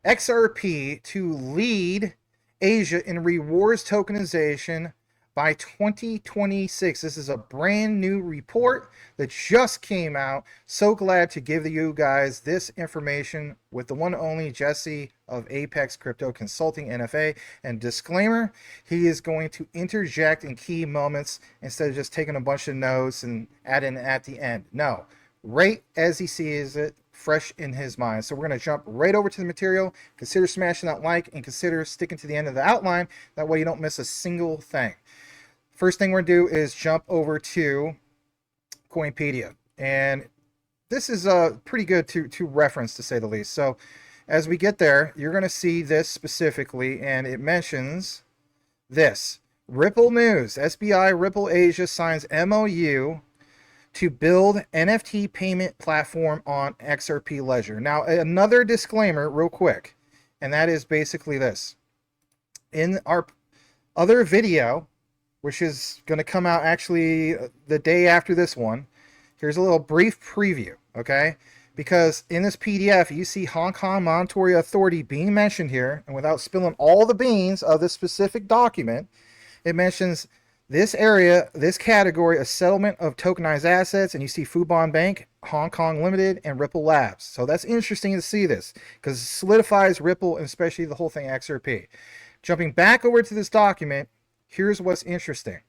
XRP to lead Asia in rewards tokenization by 2026. This is a brand new report that just came out. So glad to give you guys this information with the one and only Jesse of Apex Crypto Consulting NFA. And disclaimer, he is going to interject in key moments instead of just taking a bunch of notes and adding at the end. No, right as he sees it, fresh in his mind. So we're going to jump right over to the material. Consider smashing that like and consider sticking to the end of the outline. That way you don't miss a single thing. First thing we're going to do is jump over to Coinpedia. And this is pretty good to reference, to say the least. So as we get there, you're going to see this specifically, and it mentions this. Ripple News, SBI Ripple Asia signs MoU to build NFT payment platform on XRP Ledger. Now, another disclaimer real quick, and that is basically this. In our other video, which is going to come out actually the day after this one, here's a little brief preview, okay? Because in this PDF, you see Hong Kong Monetary Authority being mentioned here, and without spilling all the beans of this specific document, it mentions this area, this category, a settlement of tokenized assets, and you see Fubon Bank, Hong Kong Limited, and Ripple Labs. So that's interesting to see this because it solidifies Ripple and especially the whole thing XRP. Jumping back over to this document, here's what's interesting.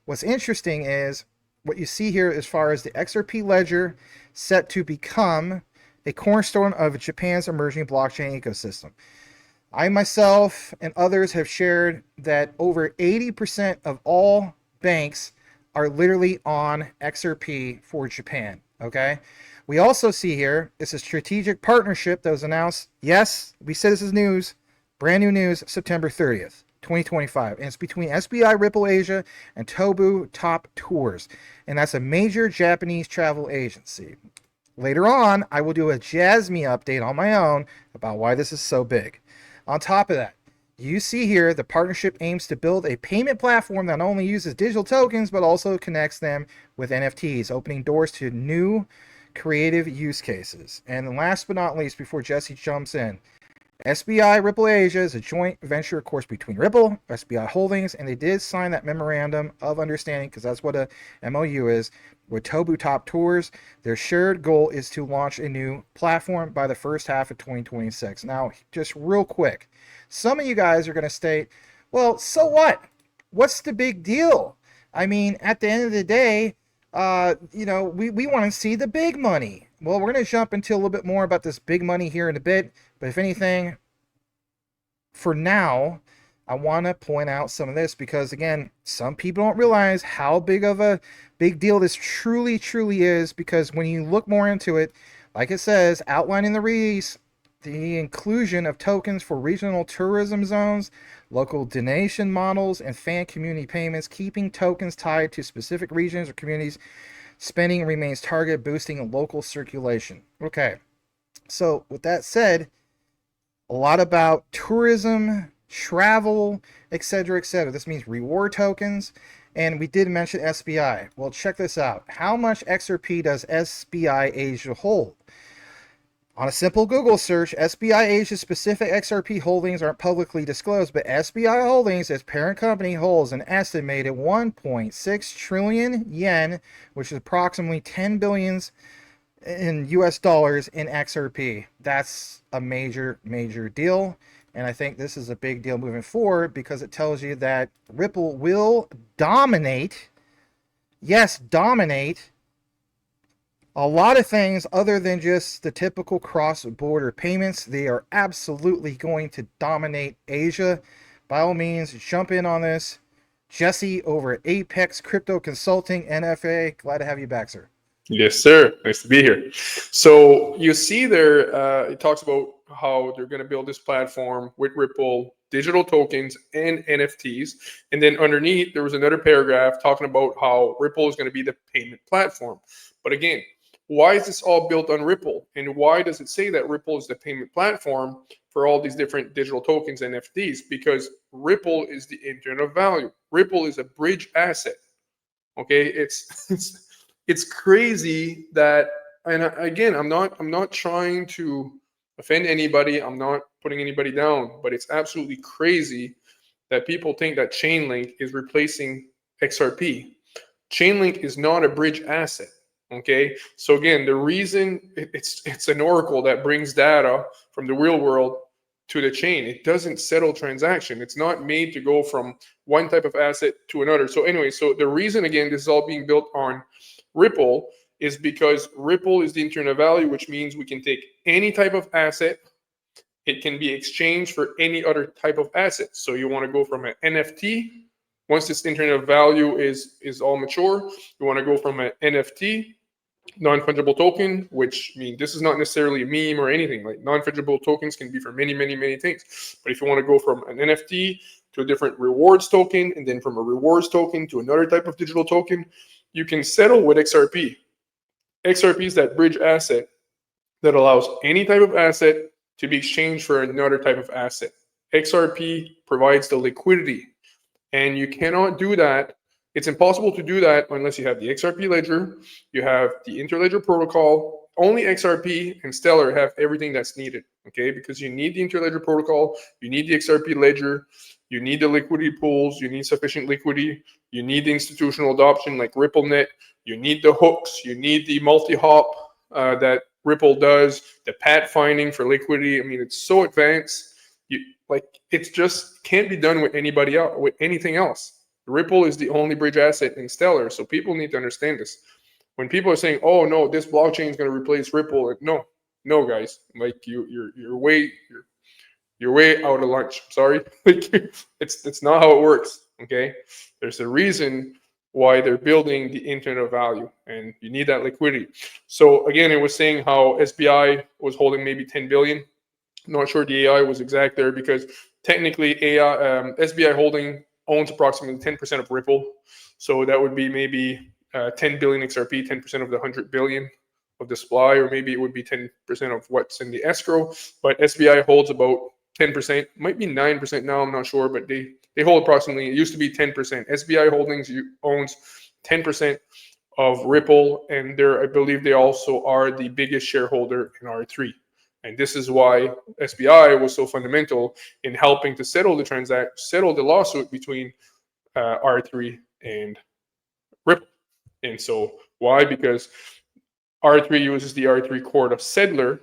What's interesting is what you see here as far as the XRP ledger set to become a cornerstone of Japan's emerging blockchain ecosystem. I myself and others have shared that over 80% of all banks are literally on XRP for Japan, okay? We also see here, it's a strategic partnership that was announced, yes, we said this is news, brand new news, September 30th, 2025. And it's between SBI Ripple Asia and Tobu Top Tours. And that's a major Japanese travel agency. Later on, I will do a Jasmy update on my own about why this is so big. On top of that, you see here the partnership aims to build a payment platform that not only uses digital tokens but also connects them with NFTs, opening doors to new creative use cases. And last but not least, before Jesse jumps in, SBI Ripple Asia is a joint venture, of course, between Ripple, SBI Holdings, and they did sign that memorandum of understanding, because that's what a MOU is, with Tobu Top Tours. Their shared goal is to launch a new platform by the first half of 2026. Now, just real quick, some of you guys are going to state, well, so what? What's the big deal? I mean, at the end of the day, we want to see the big money. Well, we're going to jump into a little bit more about this big money here in a bit. But if anything, for now, I want to point out some of this because, again, some people don't realize how big of a big deal this truly, truly is. Because when you look more into it, like it says, outlining the release, the inclusion of tokens for regional tourism zones, local donation models, and fan community payments, keeping tokens tied to specific regions or communities. Spending remains targeted, boosting local circulation. Okay, so with that said, a lot about tourism, travel, etc., etc. This means reward tokens, and we did mention SBI. Well, check this out. How much XRP does SBI Asia hold? On a simple Google search, SBI Asia specific XRP holdings aren't publicly disclosed, but SBI Holdings, as parent company, holds an estimated 1.6 trillion yen, which is approximately 10 billions in US dollars in XRP. That's a major, major deal. And I think this is a big deal moving forward because it tells you that Ripple will dominate, yes, dominate a lot of things other than just the typical cross-border payments. They are absolutely going to dominate Asia. By all means, jump in on this. Jesse over at Apex Crypto Consulting, NFA. Glad to have you back, sir. Yes, sir. Nice to be here. So you see there, it talks about how they're going to build this platform with Ripple, digital tokens, and NFTs. And then underneath, there was another paragraph talking about how Ripple is going to be the payment platform. But again, why is this all built on Ripple? And why does it say that Ripple is the payment platform for all these different digital tokens and NFTs? Because Ripple is the engine of value. Ripple is a bridge asset. Okay, it's crazy that, and again, I'm not trying to offend anybody. I'm not putting anybody down, but it's absolutely crazy that people think that Chainlink is replacing XRP. Chainlink is not a bridge asset. Okay, so again, the reason it's an oracle that brings data from the real world to the chain. It doesn't settle transaction. It's not made to go from one type of asset to another. So anyway, so the reason, again, this is all being built on Ripple is because Ripple is the internet value, which means we can take any type of asset. It can be exchanged for any other type of asset. So you want to go from an NFT. Once this internet of value is all mature, you want to go from an NFT, non-fungible token, which means this is not necessarily a meme or anything. Like non-fungible tokens can be for many, many, many things. But if you want to go from an NFT to a different rewards token, and then from a rewards token to another type of digital token, you can settle with XRP. XRP is that bridge asset that allows any type of asset to be exchanged for another type of asset. XRP provides the liquidity, and you cannot do that. It's impossible to do that unless you have the XRP ledger, you have the interledger protocol. Only XRP and Stellar have everything that's needed, okay? Because you need the interledger protocol, you need the XRP ledger, you need the liquidity pools, you need sufficient liquidity, you need the institutional adoption like RippleNet, you need the hooks, you need the multi-hop that Ripple does, the pathfinding for liquidity. I mean, it's so advanced. It just can't be done with anybody else, with anything else. Ripple is the only bridge asset in Stellar, so people need to understand this. When people are saying, "Oh no, this blockchain is going to replace Ripple," no, guys, like you're way out of lunch. Sorry, it's not how it works. Okay, there's a reason why they're building the internet of value, and you need that liquidity. So again, it was saying how SBI was holding maybe 10 billion. I'm not sure the AI was exact there because technically SBI Holding owns approximately 10% of Ripple. So that would be maybe 10 billion XRP, 10% of the 100 billion of the supply, or maybe it would be 10% of what's in the escrow. But SBI holds about 10%, might be 9% now, I'm not sure, but they hold approximately, it used to be 10%. SBI Holdings owns 10% of Ripple, and I believe they also are the biggest shareholder in R3. And this is why SBI was so fundamental in helping to settle the lawsuit between R3 and Ripple. And so why? Because R3 uses the R3 court of settler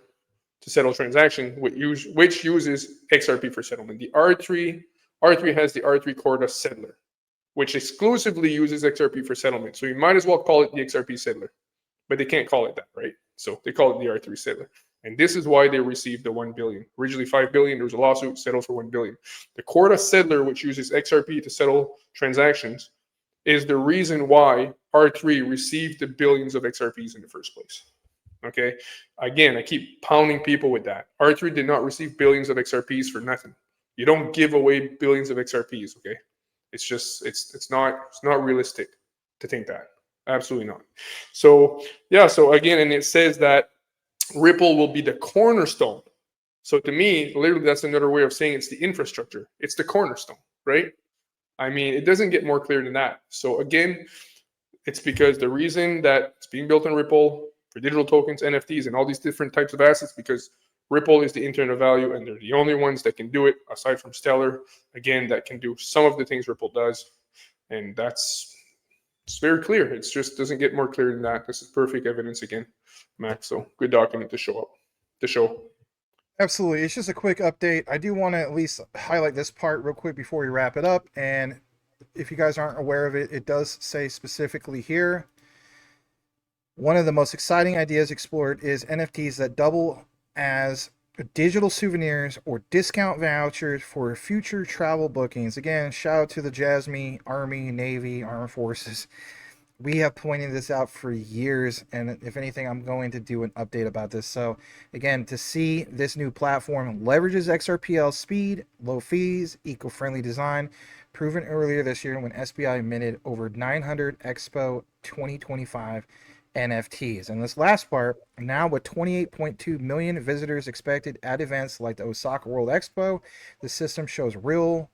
to settle transaction, which uses XRP for settlement. The R3 has the R3 court of settler, which exclusively uses XRP for settlement. So you might as well call it the XRP settler, but they can't call it that, right? So they call it the R3 settler. And this is why they received the 1 billion. Originally 5 billion, there was a lawsuit settled for 1 billion. The court of settler, which uses XRP to settle transactions, is the reason why R3 received the billions of XRPs in the first place. Okay. Again, I keep pounding people with that. R3 did not receive billions of XRPs for nothing. You don't give away billions of XRPs. Okay. It's just it's not realistic to think that. Absolutely not. So yeah. So again, and it says that Ripple will be the cornerstone. So to me, literally, that's another way of saying it's the infrastructure. It's the cornerstone, right? I mean, it doesn't get more clear than that. So again, it's because the reason that it's being built on Ripple for digital tokens, NFTs, and all these different types of assets, because Ripple is the internet of value, and they're the only ones that can do it, aside from Stellar, again, that can do some of the things Ripple does. And it's very clear. It just doesn't get more clear than that. This is perfect evidence again, Max. So good document to show. Absolutely. It's just a quick update. I do want to at least highlight this part real quick before we wrap it up. And if you guys aren't aware of it, it does say specifically here, one of the most exciting ideas explored is NFTs that double as digital souvenirs or discount vouchers for future travel bookings. Again, shout out to the Jasmine Army, Navy, Armed Forces. We have pointed this out for years, and if anything, I'm going to do an update about this. So again, to see this new platform leverages XRPL speed, low fees, eco-friendly design, proven earlier this year when SBI minted over 900 Expo 2025 NFTs. And this last part, now with 28.2 million visitors expected at events like the Osaka World Expo, the system shows real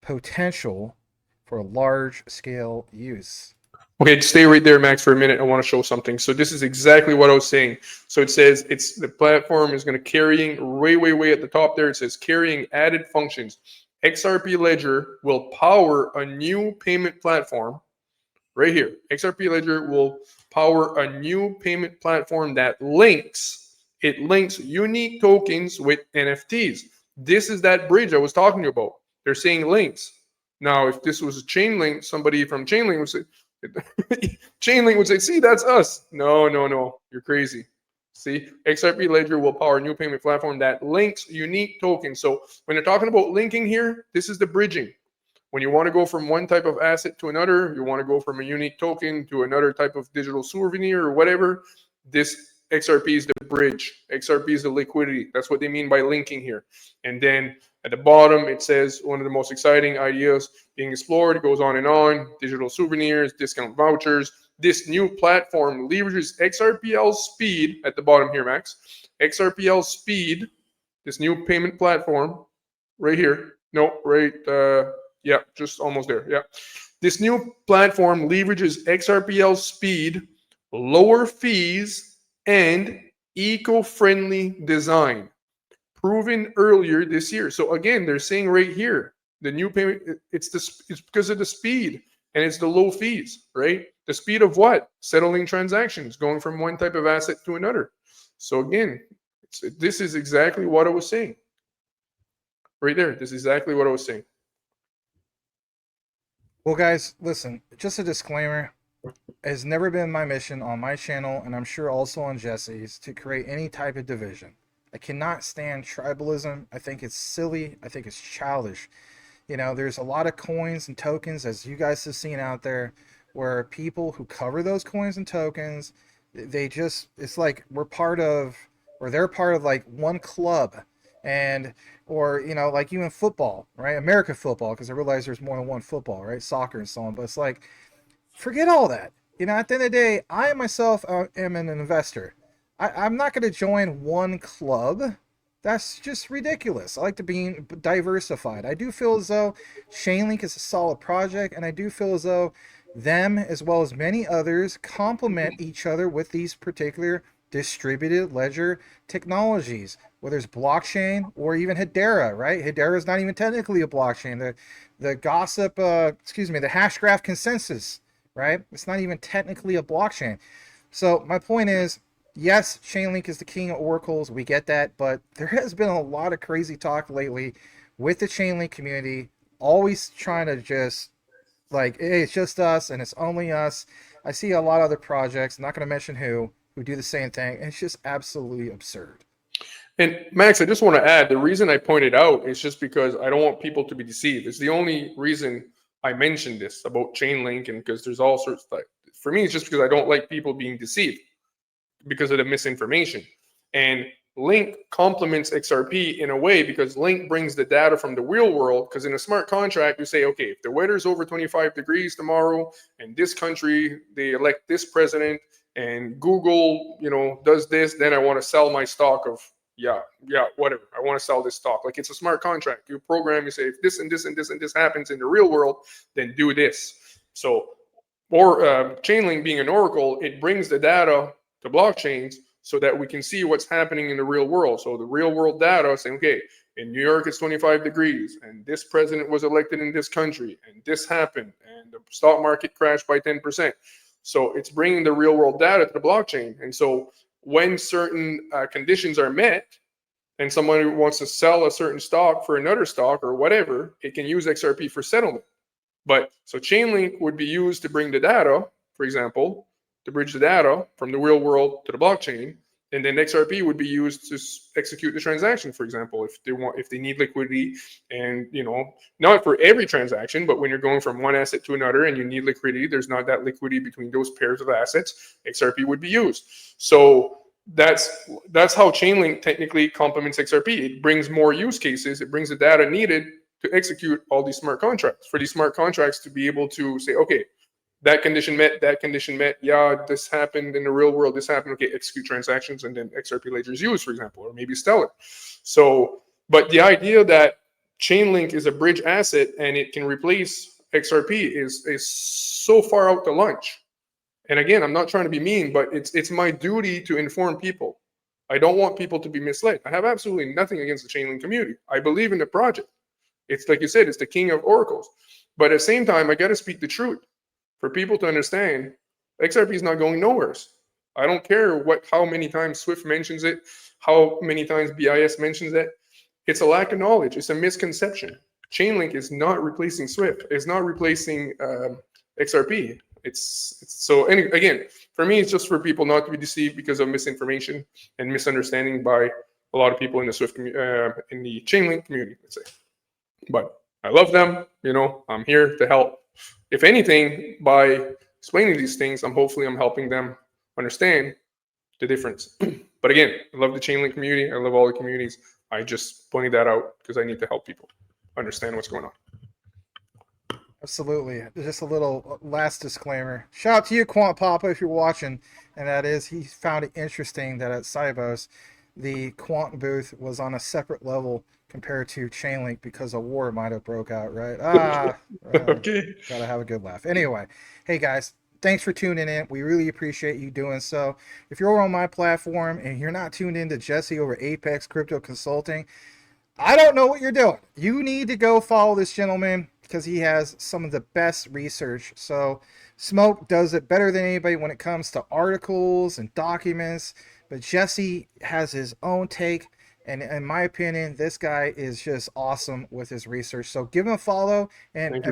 potential for large-scale use. Okay, stay right there, Max, for a minute. I want to show something. So this is exactly what I was saying. So it says the platform is going to carrying way at the top there. It says carrying added functions. XRP Ledger will power a new payment platform right here. XRP Ledger will power a new payment platform that links unique tokens with NFTs. This is that bridge I was talking about. They're saying links. Now, if this was a Chainlink, somebody from Chainlink would say, Chainlink would say, see, that's us. No, you're crazy. See, XRP Ledger will power a new payment platform that links unique tokens. So when they're talking about linking here, this is the bridging. When you want to go from one type of asset to another, you want to go from a unique token to another type of digital souvenir or whatever, this XRP is the bridge. XRP is the liquidity. That's what they mean by linking here. And then at the bottom, it says one of the most exciting ideas being explored. It goes on and on. Digital souvenirs, discount vouchers. This new platform leverages XRPL speed at the bottom here, Max. XRPL speed, this new payment platform right here. No, right. Yeah, just almost there. Yeah. This new platform leverages XRPL speed, lower fees, and eco-friendly design, proven earlier this year. So again, they're saying right here, the new payment, it's because of the speed and it's the low fees, right? The speed of what? Settling transactions, going from one type of asset to another. So again, this is exactly what I was saying. Right there, this is exactly what I was saying. Well, guys, listen, just a disclaimer. It has never been my mission on my channel, and I'm sure also on Jesse's, to create any type of division. I cannot stand tribalism. I think it's silly. I think it's childish. You know, there's a lot of coins and tokens, as you guys have seen out there, where people who cover those coins and tokens, it's like we're part of, or they're part of like one club. And, or, you know, like even football, right? American football, because I realize there's more than one football, right? Soccer and so on. But it's like, forget all that. You know, at the end of the day, I myself am an investor. I'm not going to join one club. That's just ridiculous. I like to be diversified. I do feel as though Chainlink is a solid project, and I do feel as though them, as well as many others, complement each other with these particular distributed ledger technologies, whether it's blockchain or even Hedera, right? Hedera is not even technically a blockchain. The gossip, the Hashgraph consensus, right? It's not even technically a blockchain. So my point is, yes, Chainlink is the king of oracles. We get that, but there has been a lot of crazy talk lately with the Chainlink community, always trying to just like, hey, it's just us and it's only us. I see a lot of other projects, not going to mention who do the same thing, and it's just absolutely absurd. And Max, I just want to add, the reason I pointed out is just because I don't want people to be deceived. It's the only reason I mentioned this about Chainlink, and because there's all sorts of stuff. For me, it's just because I don't like people being deceived because of the misinformation. And Link complements XRP in a way because Link brings the data from the real world. Because in a smart contract, you say, okay, if the weather's over 25 degrees tomorrow, and this country, they elect this president, and Google, you know, does this, then I want to sell my stock of, whatever. I want to sell this stock. Like, it's a smart contract. You program, you say, if this and this and this and this happens in the real world, then do this. So, or Chainlink being an oracle, it brings the data to blockchains so that we can see what's happening in the real world. So the real world data saying, okay, in New York it's 25 degrees, and this president was elected in this country, and this happened, and the stock market crashed by 10%. So it's bringing the real world data to the blockchain. And so when certain conditions are met, and somebody wants to sell a certain stock for another stock or whatever, it can use XRP for settlement. But so Chainlink would be used to bring the data, for example, to bridge the data from the real world to the blockchain, and then XRP would be used to execute the transaction, for example, if they need liquidity, and not for every transaction, but when you're going from one asset to another and you need liquidity, there's not that liquidity between those pairs of assets, XRP would be used. So that's how Chainlink technically complements XRP. It brings more use cases. It brings the data needed to execute all these smart contracts, for these smart contracts to be able to say, okay, that condition met, yeah, this happened in the real world, this happened, okay, execute transactions, and then XRP Ledger is used, for example, or maybe Stellar. So, but the idea that Chainlink is a bridge asset and it can replace XRP is so far out to lunch. And again, I'm not trying to be mean, but it's my duty to inform people. I don't want people to be misled. I have absolutely nothing against the Chainlink community. I believe in the project. It's like you said, it's the king of oracles. But at the same time, I got to speak the truth for people to understand. XRP is not going nowhere. I don't care how many times Swift mentions it, how many times BIS mentions it. It's a lack of knowledge. It's a misconception. Chainlink is not replacing Swift. It's not replacing XRP. Again, for me, it's just for people not to be deceived because of misinformation and misunderstanding by a lot of people in the Swift in the Chainlink community, let's say. But I love them. I'm here to help. If anything, by explaining these things, hopefully I'm helping them understand the difference. But again, I love the Chainlink community. I love all the communities. I just pointed that out because I need to help people understand what's going on. Absolutely. Just a little last disclaimer. Shout out to you, Quant Papa, if you're watching. And that is, he found it interesting that at Cybos, the Quant booth was on a separate level compared to Chainlink because a war might have broke out, right? Okay. Gotta have a good laugh. Anyway, hey guys, thanks for tuning in. We really appreciate you doing so. If you're over on my platform and you're not tuned in to Jesse over Apex Crypto Consulting, I don't know what you're doing. You need to go follow this gentleman because he has some of the best research. So Smoke does it better than anybody when it comes to articles and documents, but Jesse has his own take. And in my opinion, this guy is just awesome with his research. So give him a follow. And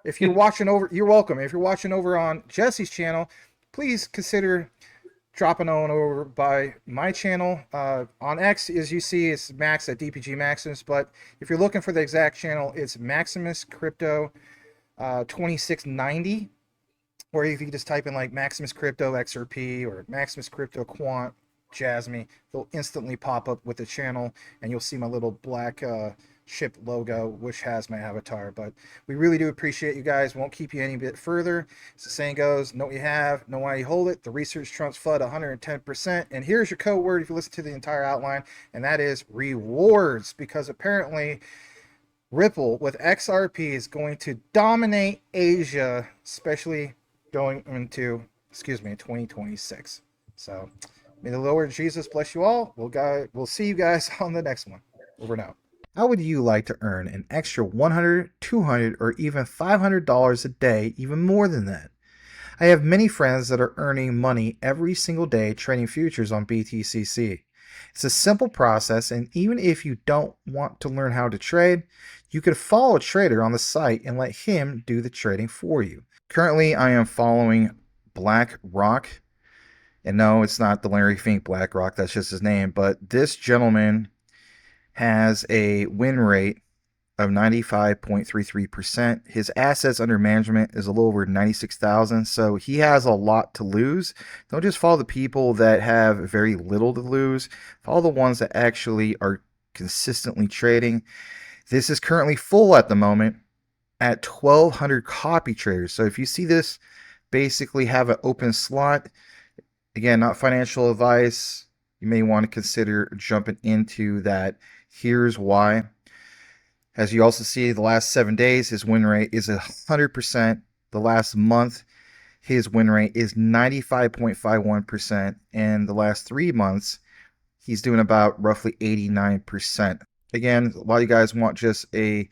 if you're watching over, you're welcome. If you're watching over on Jesse's channel, please consider dropping on over by my channel. On X, as you see, it's Max at DPG Maximus. But if you're looking for the exact channel, it's Maximus Crypto 2690. Or if you just type in like Maximus Crypto XRP or Maximus Crypto Quant Jasmine, they'll instantly pop up with the channel, and you'll see my little black ship logo, which has my avatar. But we really do appreciate you guys. Won't keep you any bit further. As the saying goes, know what you have, know why you hold it. The research trumps FUD 110%. And here's your code word if you listen to the entire outline, and that is rewards, because apparently Ripple with XRP is going to dominate Asia, especially going into 2026. So may the Lord Jesus bless you all. We'll see you guys on the next one. Over and out. How would you like to earn an extra $100, $200, or even $500 a day, even more than that? I have many friends that are earning money every single day trading futures on BTCC. It's a simple process, and even if you don't want to learn how to trade, you could follow a trader on the site and let him do the trading for you. Currently, I am following BlackRock. And no, it's not the Larry Fink BlackRock, that's just his name. But this gentleman has a win rate of 95.33%. His assets under management is a little over 96,000. So he has a lot to lose. Don't just follow the people that have very little to lose. Follow the ones that actually are consistently trading. This is currently full at the moment at 1,200 copy traders. So if you see this basically have an open slot, again, not financial advice, you may want to consider jumping into that. Here's why. As you also see, the last 7 days, his win rate is 100%. The last month, his win rate is 95.51%. And the last 3 months, he's doing about roughly 89%. Again, a lot of you guys want just a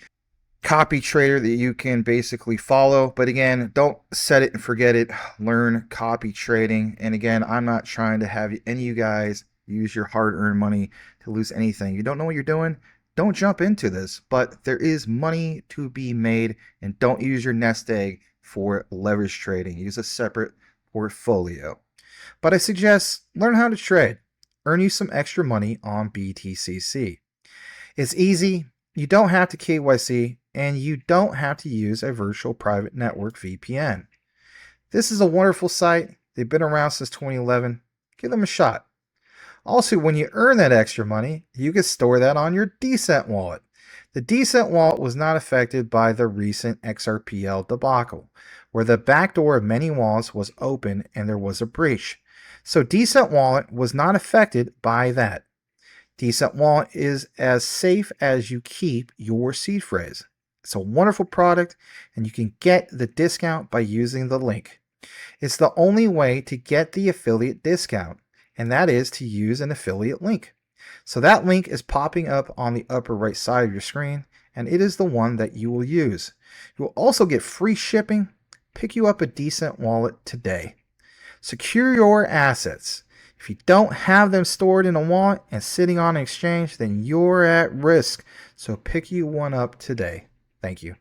copy trader that you can basically follow. But again, don't set it and forget it. Learn copy trading. And again, I'm not trying to have any of you guys use your hard-earned money to lose anything. You don't know what you're doing? Don't jump into this. But there is money to be made, and don't use your nest egg for leverage trading. Use a separate portfolio. But I suggest learn how to trade. Earn you some extra money on BTCC. It's easy. You don't have to KYC, and you don't have to use a virtual private network VPN. This is a wonderful site. They've been around since 2011. Give them a shot. Also, when you earn that extra money, you can store that on your Decent wallet. The Decent wallet was not affected by the recent XRPL debacle, where the backdoor of many wallets was open and there was a breach. So Decent wallet was not affected by that. Decent wallet is as safe as you keep your seed phrase. It's a wonderful product, and you can get the discount by using the link. It's the only way to get the affiliate discount, and that is to use an affiliate link. So that link is popping up on the upper right side of your screen, and it is the one that you will use. You will also get free shipping. Pick you up a decent wallet today. Secure your assets. If you don't have them stored in a wallet and sitting on an exchange, then you're at risk. So pick you one up today. Thank you.